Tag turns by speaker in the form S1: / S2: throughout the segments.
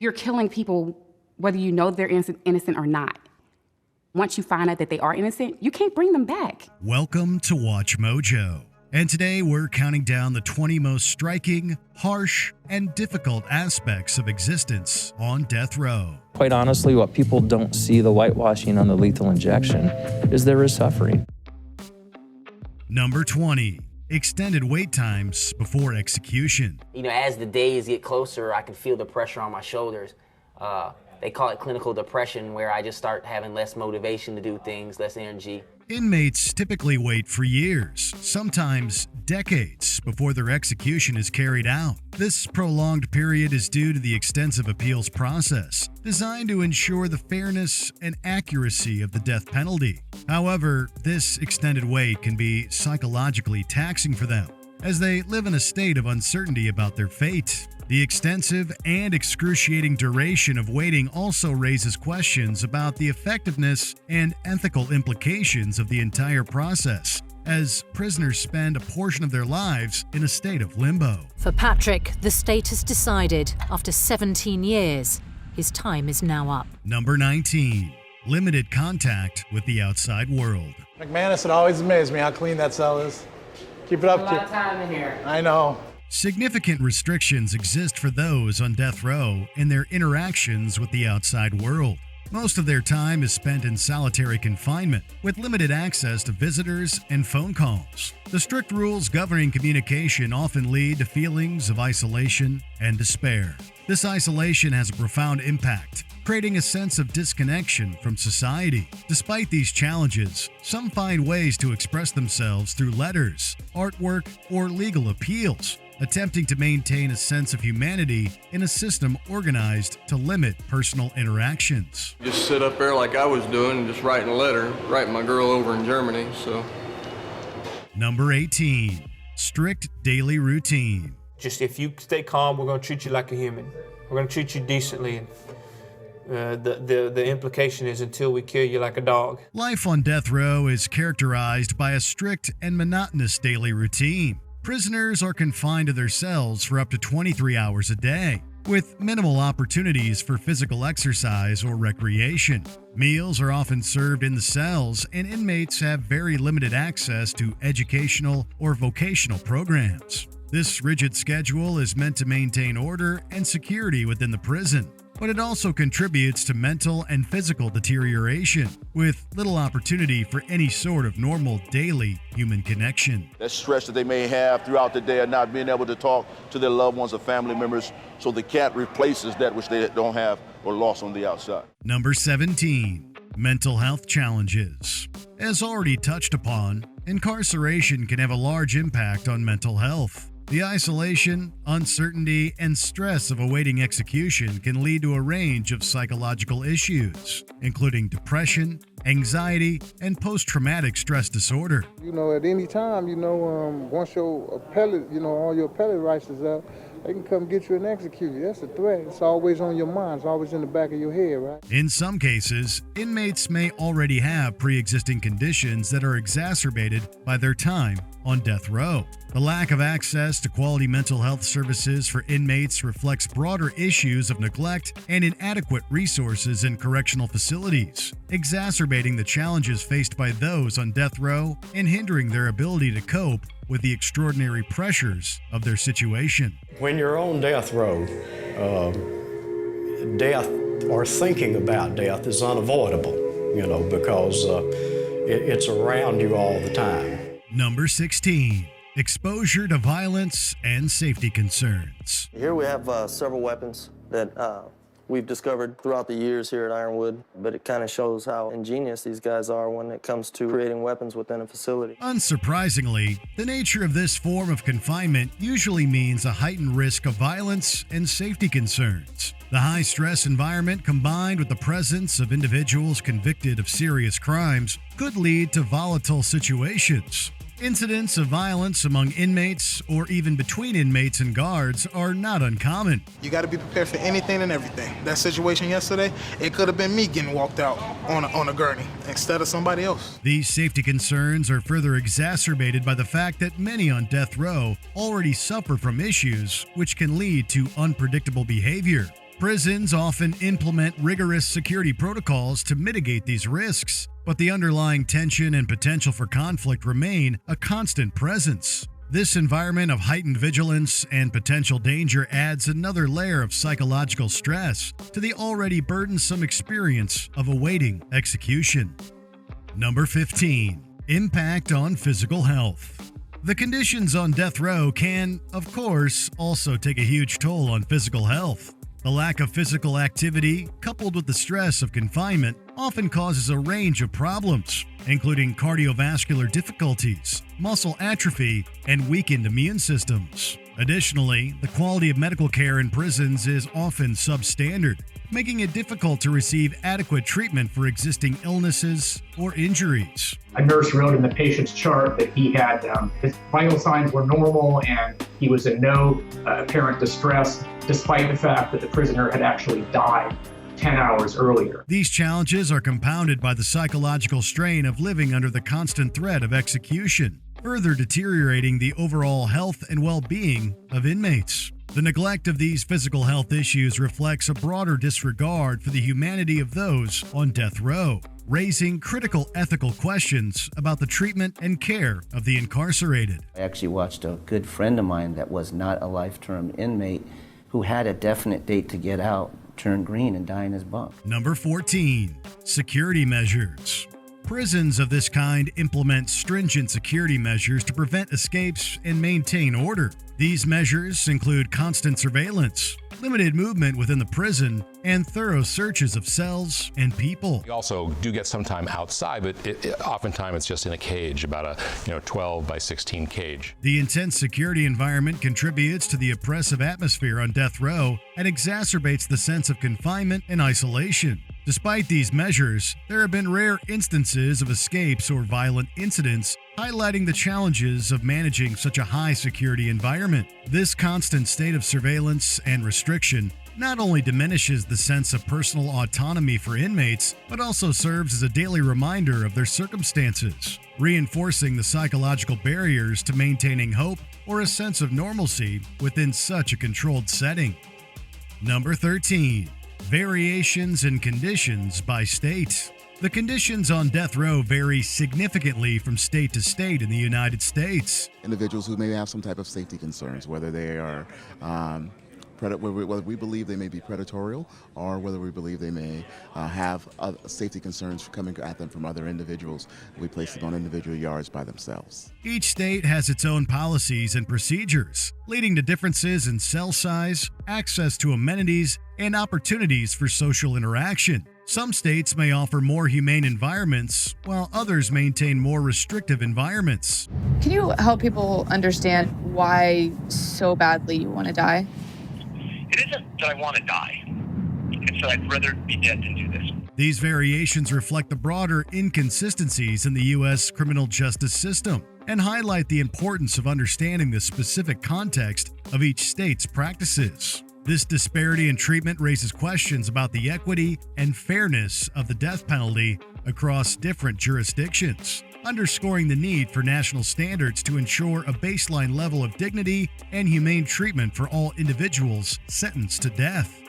S1: You're killing people whether you know they're innocent or not. Once you find out that they are innocent, you can't bring them back.
S2: Welcome to Watch Mojo. And today we're counting down the 20 most striking, harsh, and difficult aspects of existence on death row.
S3: Quite honestly, what people don't see, the whitewashing on the lethal injection, is there is suffering.
S2: Number 20. Extended wait times before execution.
S4: As the days get closer, I can feel the pressure on my shoulders. They call it clinical depression, where I just start having less motivation to do things, less energy.
S2: Inmates typically wait for years, sometimes decades, before their execution is carried out. This prolonged period is due to the extensive appeals process, designed to ensure the fairness and accuracy of the death penalty. However, this extended wait can be psychologically taxing for them, as they live in a state of uncertainty about their fate. The extensive and excruciating duration of waiting also raises questions about the effectiveness and ethical implications of the entire process, as prisoners spend a portion of their lives in a state of limbo.
S5: For Patrick, the state has decided after 17 years, his time is now up.
S2: Number 19. Limited contact with the outside world.
S6: McManus, it always amazed me how clean that cell is. Keep it up,
S4: There's a lot of time in here.
S6: I know.
S2: Significant restrictions exist for those on death row in their interactions with the outside world. Most of their time is spent in solitary confinement, with limited access to visitors and phone calls. The strict rules governing communication often lead to feelings of isolation and despair. This isolation has a profound impact, creating a sense of disconnection from society. Despite these challenges, some find ways to express themselves through letters, artwork, or legal appeals, attempting to maintain a sense of humanity in a system organized to limit personal interactions.
S7: Just sit up there like I was doing, just writing a letter, writing my girl over in Germany, so.
S2: Number 18. Strict daily routine.
S8: Just if you stay calm, we're going to treat you like a human. We're going to treat you decently. The implication is until we kill you like a dog.
S2: Life on death row is characterized by a strict and monotonous daily routine. Prisoners are confined to their cells for up to 23 hours a day, with minimal opportunities for physical exercise or recreation. Meals are often served in the cells, and inmates have very limited access to educational or vocational programs. This rigid schedule is meant to maintain order and security within the prison, but it also contributes to mental and physical deterioration, with little opportunity for any sort of normal daily human connection.
S9: That stress that they may have throughout the day of not being able to talk to their loved ones or family members, so the cat replaces that which they don't have or lost on the outside.
S2: Number 17. Mental health challenges. As already touched upon, incarceration can have a large impact on mental health. The isolation, uncertainty, and stress of awaiting execution can lead to a range of psychological issues, including depression, anxiety, and post-traumatic stress disorder.
S10: At any time, once your appellate, all your appellate rights is up, they can come get you and execute you. That's a threat. It's always on your mind. It's always in the back of your head, right?
S2: In some cases, inmates may already have pre-existing conditions that are exacerbated by their time on death row. The lack of access to quality mental health services for inmates reflects broader issues of neglect and inadequate resources in correctional facilities, exacerbating the challenges faced by those on death row and hindering their ability to cope with the extraordinary pressures of their situation.
S11: When you're on death row, death or thinking about death is unavoidable, because it's around you all the time.
S2: Number 16. Exposure to violence and safety concerns.
S12: Here we have several weapons that we've discovered throughout the years here at Ironwood, but it kind of shows how ingenious these guys are when it comes to creating weapons within a facility.
S2: Unsurprisingly, the nature of this form of confinement usually means a heightened risk of violence and safety concerns. The high-stress environment, combined with the presence of individuals convicted of serious crimes, could lead to volatile situations. Incidents of violence among inmates or even between inmates and guards are not uncommon.
S6: You got to be prepared for anything and everything. That situation yesterday, it could have been me getting walked out on a gurney instead of somebody else.
S2: These safety concerns are further exacerbated by the fact that many on death row already suffer from issues which can lead to unpredictable behavior, Prisons often implement rigorous security protocols to mitigate these risks, but the underlying tension and potential for conflict remain a constant presence. This environment of heightened vigilance and potential danger adds another layer of psychological stress to the already burdensome experience of awaiting execution. Number 15. Impact on physical health. The conditions on death row can, of course, also take a huge toll on physical health. The lack of physical activity, coupled with the stress of confinement, often causes a range of problems, including cardiovascular difficulties, muscle atrophy, and weakened immune systems. Additionally, the quality of medical care in prisons is often substandard, making it difficult to receive adequate treatment for existing illnesses or injuries.
S13: A nurse wrote in the patient's chart that he had his vital signs were normal and he was in no apparent distress, despite the fact that the prisoner had actually died 10 hours earlier.
S2: These challenges are compounded by the psychological strain of living under the constant threat of execution, further deteriorating the overall health and well-being of inmates. The neglect of these physical health issues reflects a broader disregard for the humanity of those on death row, raising critical ethical questions about the treatment and care of the incarcerated.
S14: I actually watched a good friend of mine that was not a life-term inmate who had a definite date to get out, turn green and die in his bunk.
S2: Number 14. Security measures. Prisons of this kind implement stringent security measures to prevent escapes and maintain order. These measures include constant surveillance, limited movement within the prison, and thorough searches of cells and people.
S15: You also do get some time outside, but oftentimes it's just in a cage, about a 12 by 16 cage.
S2: The intense security environment contributes to the oppressive atmosphere on death row and exacerbates the sense of confinement and isolation. Despite these measures, there have been rare instances of escapes or violent incidents, highlighting the challenges of managing such a high security environment. This constant state of surveillance and restriction not only diminishes the sense of personal autonomy for inmates, but also serves as a daily reminder of their circumstances, reinforcing the psychological barriers to maintaining hope or a sense of normalcy within such a controlled setting. Number 13. Variations in conditions by state. The conditions on death row vary significantly from state to state in the United States.
S16: Individuals who may have some type of safety concerns, whether they are whether we believe they may be predatorial or whether we believe they may have safety concerns coming at them from other individuals. We place them on individual yards by themselves.
S2: Each state has its own policies and procedures, leading to differences in cell size, access to amenities, and opportunities for social interaction. Some states may offer more humane environments, while others maintain more restrictive environments.
S17: Can you help people understand why so badly you want to die?
S18: It isn't that I want to die. It's that I'd rather be dead than do this.
S2: These variations reflect the broader inconsistencies in the U.S. criminal justice system and highlight the importance of understanding the specific context of each state's practices. This disparity in treatment raises questions about the equity and fairness of the death penalty across different jurisdictions, underscoring the need for national standards to ensure a baseline level of dignity and humane treatment for all individuals sentenced to death.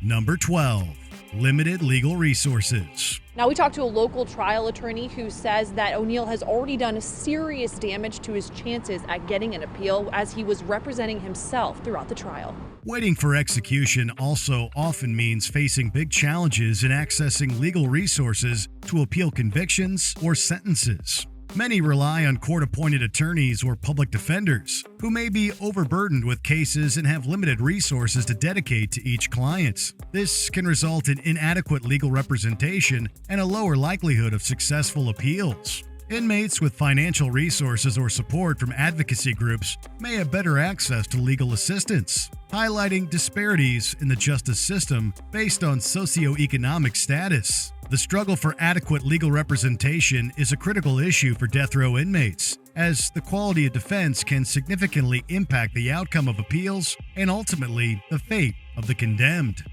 S2: Number 12. Limited legal resources.
S19: Now, we talked to a local trial attorney who says that O'Neill has already done serious damage to his chances at getting an appeal as he was representing himself throughout the trial.
S2: Waiting for execution also often means facing big challenges in accessing legal resources to appeal convictions or sentences. Many rely on court-appointed attorneys or public defenders who may be overburdened with cases and have limited resources to dedicate to each client. This can result in inadequate legal representation and a lower likelihood of successful appeals. Inmates with financial resources or support from advocacy groups may have better access to legal assistance, highlighting disparities in the justice system based on socioeconomic status. The struggle for adequate legal representation is a critical issue for death row inmates, as the quality of defense can significantly impact the outcome of appeals and ultimately the fate of the condemned.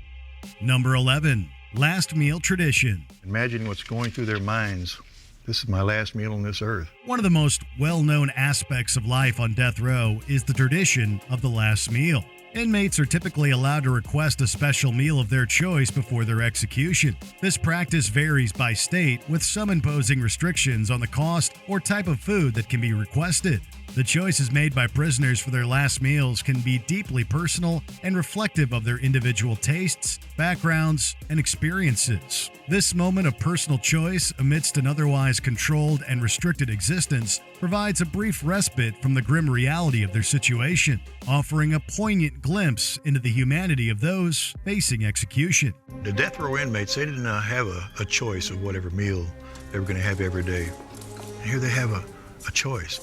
S2: Number 11. Last meal tradition.
S20: Imagine what's going through their minds. This is my last meal on this earth.
S2: One of the most well-known aspects of life on death row is the tradition of the last meal. Inmates are typically allowed to request a special meal of their choice before their execution. This practice varies by state, with some imposing restrictions on the cost or type of food that can be requested. The choices made by prisoners for their last meals can be deeply personal and reflective of their individual tastes, backgrounds, and experiences. This moment of personal choice amidst an otherwise controlled and restricted existence provides a brief respite from the grim reality of their situation, offering a poignant glimpse into the humanity of those facing execution.
S20: The death row inmates, they did not have a choice of whatever meal they were going to have every day. And here they have a choice.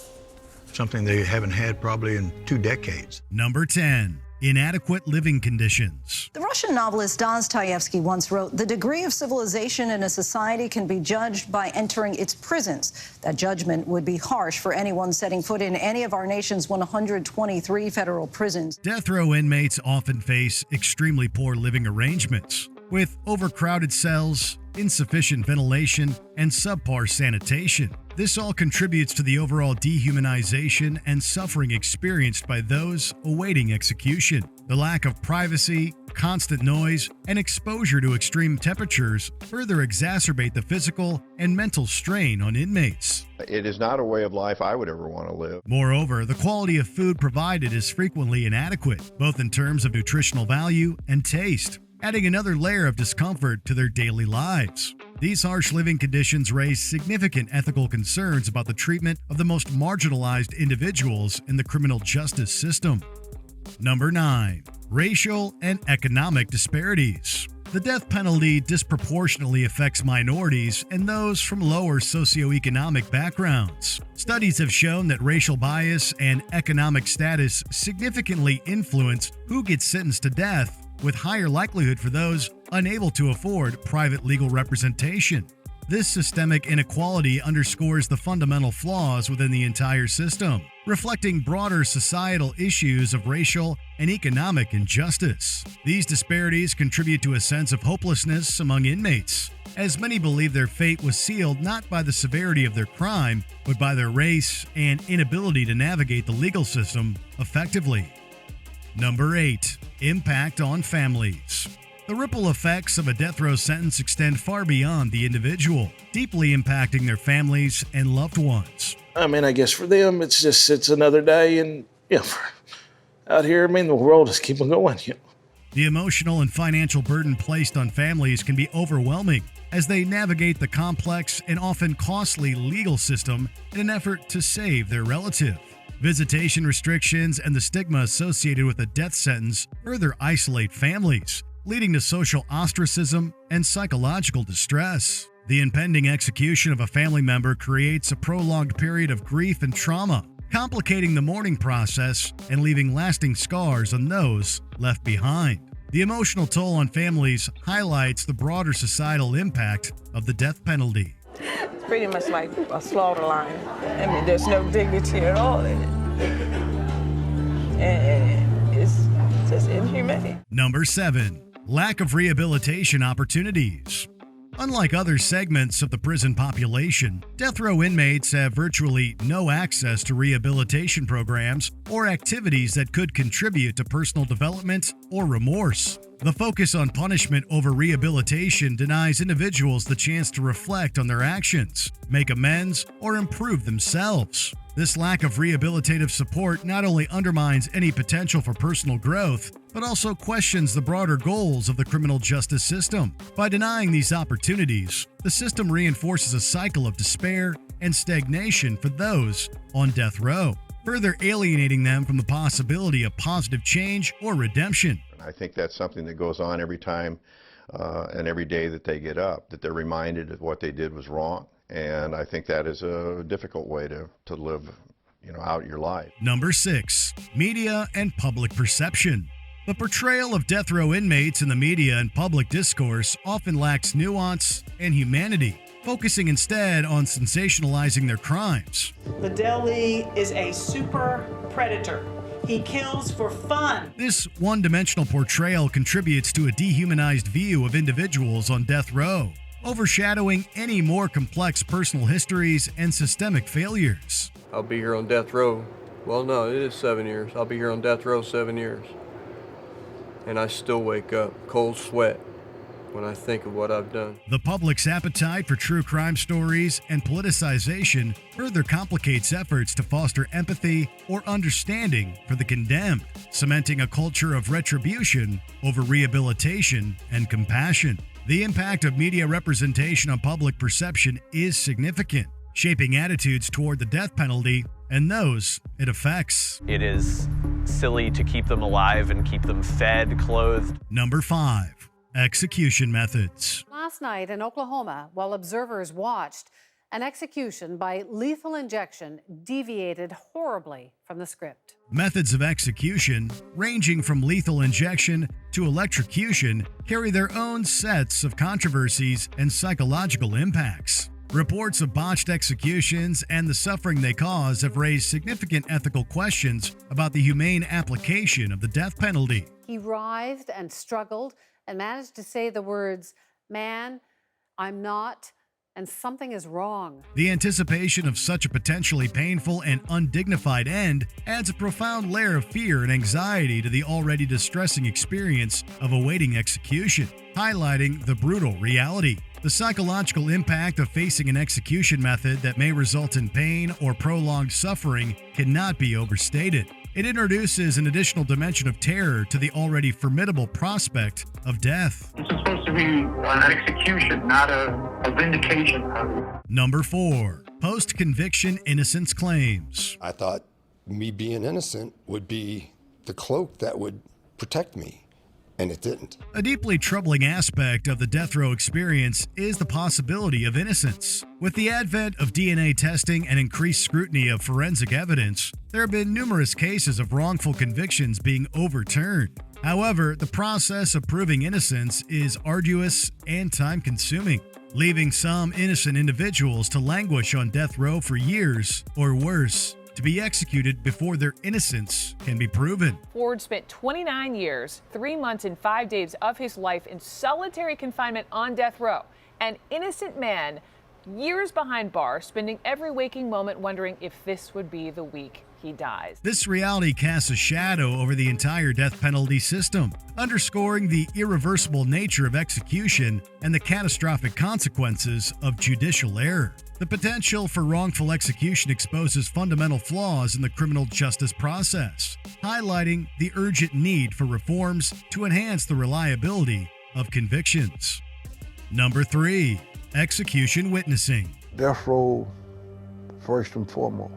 S20: Something they haven't had probably in 2 decades.
S2: Number 10. Inadequate living conditions.
S21: The Russian novelist Dostoevsky once wrote, "The degree of civilization in a society can be judged by entering its prisons. That judgment would be harsh for anyone setting foot in any of our nation's 123 federal prisons."
S2: Death row inmates often face extremely poor living arrangements, with overcrowded cells, insufficient ventilation, and subpar sanitation. This all contributes to the overall dehumanization and suffering experienced by those awaiting execution. The lack of privacy, constant noise, and exposure to extreme temperatures further exacerbate the physical and mental strain on inmates.
S22: It is not a way of life I would ever want to live.
S2: Moreover, the quality of food provided is frequently inadequate, both in terms of nutritional value and taste, adding another layer of discomfort to their daily lives. These harsh living conditions raise significant ethical concerns about the treatment of the most marginalized individuals in the criminal justice system. Number 9. Racial and economic disparities. The death penalty disproportionately affects minorities and those from lower socioeconomic backgrounds. Studies have shown that racial bias and economic status significantly influence who gets sentenced to death, with higher likelihood for those unable to afford private legal representation. This systemic inequality underscores the fundamental flaws within the entire system, reflecting broader societal issues of racial and economic injustice. These disparities contribute to a sense of hopelessness among inmates, as many believe their fate was sealed not by the severity of their crime, but by their race and inability to navigate the legal system effectively. Number 8. Impact on families. The ripple effects of a death row sentence extend far beyond the individual, deeply impacting their families and loved ones.
S23: I guess for them, it's another day, and out here, the world is keeping going.
S2: The emotional and financial burden placed on families can be overwhelming as they navigate the complex and often costly legal system in an effort to save their relative. Visitation restrictions and the stigma associated with a death sentence further isolate families, leading to social ostracism and psychological distress. The impending execution of a family member creates a prolonged period of grief and trauma, complicating the mourning process and leaving lasting scars on those left behind. The emotional toll on families highlights the broader societal impact of the death penalty.
S24: It's pretty much like a slaughter line. There's no dignity at all in it. And it's just inhumane.
S2: Number 7. Lack of rehabilitation opportunities. Unlike other segments of the prison population, death row inmates have virtually no access to rehabilitation programs or activities that could contribute to personal development or remorse. The focus on punishment over rehabilitation denies individuals the chance to reflect on their actions, make amends, or improve themselves. This lack of rehabilitative support not only undermines any potential for personal growth, but also questions the broader goals of the criminal justice system. By denying these opportunities, the system reinforces a cycle of despair and stagnation for those on death row, further alienating them from the possibility of positive change or redemption.
S22: I think that's something that goes on every time and every day that they get up, that they're reminded that what they did was wrong. And I think that is a difficult way to live, out your life.
S2: Number 6. Media and public perception. The portrayal of death row inmates in the media and public discourse often lacks nuance and humanity, focusing instead on sensationalizing their crimes.
S25: The Deli is a super predator. He kills for fun.
S2: This one-dimensional portrayal contributes to a dehumanized view of individuals on death row, overshadowing any more complex personal histories and systemic failures.
S7: I'll be here on death row. Well, no, it is 7 years. I'll be here on death row 7 years. and I still wake up cold sweat when I think of what I've done.
S2: The public's appetite for true crime stories and politicization further complicates efforts to foster empathy or understanding for the condemned, cementing a culture of retribution over rehabilitation and compassion. The impact of media representation on public perception is significant, shaping attitudes toward the death penalty and those it affects.
S1: It is silly to keep them alive and keep them fed, clothed.
S2: Number 5. Execution methods.
S3: Last night in Oklahoma, while observers watched, an execution by lethal injection deviated horribly from the script.
S2: Methods of execution, ranging from lethal injection to electrocution, carry their own sets of controversies and psychological impacts. Reports of botched executions and the suffering they cause have raised significant ethical questions about the humane application of the death penalty.
S3: He writhed and struggled and managed to say the words, "Man, I'm not, and something is wrong."
S2: The anticipation of such a potentially painful and undignified end adds a profound layer of fear and anxiety to the already distressing experience of awaiting execution, highlighting the brutal reality. The psychological impact of facing an execution method that may result in pain or prolonged suffering cannot be overstated. It introduces an additional dimension of terror to the already formidable prospect of death.
S4: This is supposed to be an execution, not a vindication.
S2: Number 4. Post-conviction innocence claims.
S5: I thought me being innocent would be the cloak that would protect me, and it didn't.
S2: A deeply troubling aspect of the death row experience is the possibility of innocence. With the advent of DNA testing and increased scrutiny of forensic evidence, there have been numerous cases of wrongful convictions being overturned. However, the process of proving innocence is arduous and time-consuming, leaving some innocent individuals to languish on death row for years, or worse, to be executed before their innocence can be proven.
S8: Ford spent 29 years, 3 months and 5 days of his life in solitary confinement on death row. An innocent man, years behind bars, spending every waking moment wondering if this would be the week he dies.
S2: This reality casts a shadow over the entire death penalty system, underscoring the irreversible nature of execution and the catastrophic consequences of judicial error. The potential for wrongful execution exposes fundamental flaws in the criminal justice process, highlighting the urgent need for reforms to enhance the reliability of convictions. Number 3. Execution witnessing.
S26: Death row, first and foremost,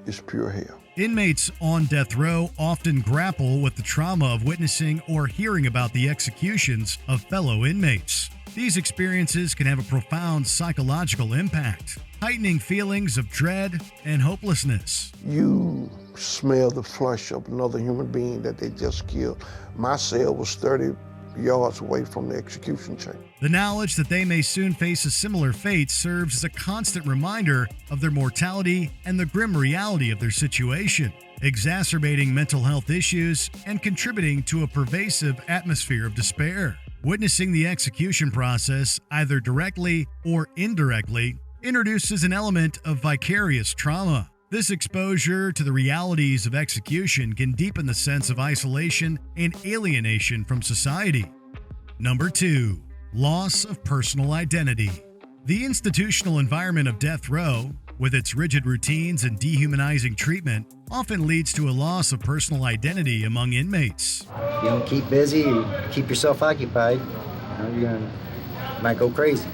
S26: is pure hell.
S2: Inmates on death row often grapple with the trauma of witnessing or hearing about the executions of fellow inmates. These experiences can have a profound psychological impact, heightening feelings of dread and hopelessness.
S26: You smell the flesh of another human being that they just killed. My cell was 30 yards away from the execution chamber.
S2: The knowledge that they may soon face a similar fate serves as a constant reminder of their mortality and the grim reality of their situation, exacerbating mental health issues and contributing to a pervasive atmosphere of despair. Witnessing the execution process, either directly or indirectly, introduces an element of vicarious trauma. This exposure to the realities of execution can deepen the sense of isolation and alienation from society. Number 2. Loss of personal identity. The institutional environment of death row, with its rigid routines and dehumanizing treatment, often leads to a loss of personal identity among inmates.
S27: You don't keep busy, you keep yourself occupied, you might go crazy.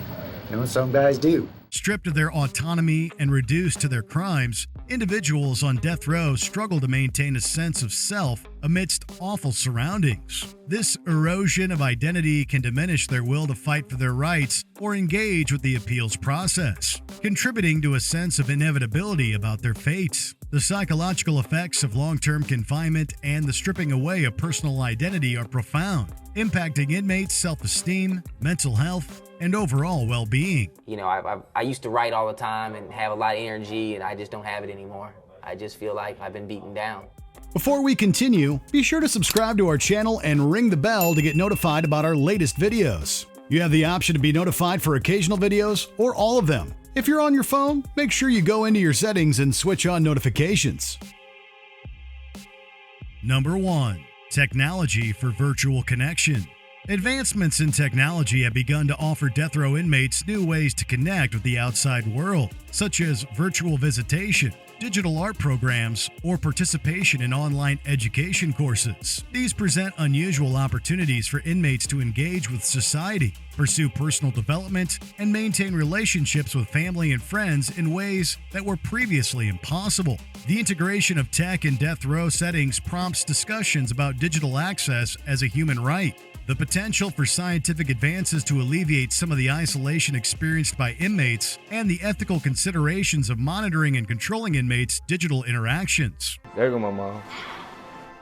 S27: Some guys do.
S2: Stripped of their autonomy and reduced to their crimes, individuals on death row struggle to maintain a sense of self amidst awful surroundings. This erosion of identity can diminish their will to fight for their rights or engage with the appeals process, contributing to a sense of inevitability about their fate. The psychological effects of long-term confinement and the stripping away of personal identity are profound, impacting inmates' self-esteem, mental health, and overall well-being.
S28: I used to write all the time and have a lot of energy, and I just don't have it anymore. I just feel like I've been beaten down.
S2: Before we continue, be sure to subscribe to our channel and ring the bell to get notified about our latest videos. You have the option to be notified for occasional videos or all of them. If you're on your phone, make sure you go into your settings and switch on notifications. Number 1. Technology for virtual connection. Advancements in technology have begun to offer death row inmates new ways to connect with the outside world, such as virtual visitation, digital art programs, or participation in online education courses. These present unusual opportunities for inmates to engage with society, pursue personal development, and maintain relationships with family and friends in ways that were previously impossible. The integration of tech in death row settings prompts discussions about digital access as a human right. The potential for scientific advances to alleviate some of the isolation experienced by inmates, and the ethical considerations of monitoring and controlling inmates' digital interactions.
S23: There go my mom.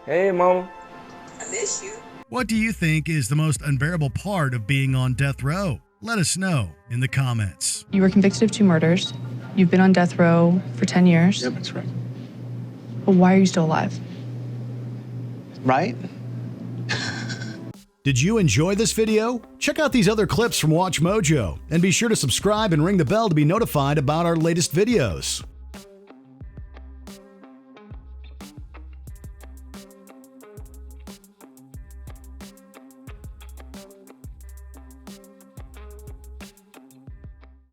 S23: Hey, Mama.
S6: I miss you.
S2: What do you think is the most unbearable part of being on death row? Let us know in the comments.
S17: You were convicted of 2 murders. You've been on death row for 10 years.
S9: Yep, that's right.
S17: But why are you still alive?
S9: Right?
S2: Did you enjoy this video? Check out these other clips from WatchMojo and be sure to subscribe and ring the bell to be notified about our latest videos.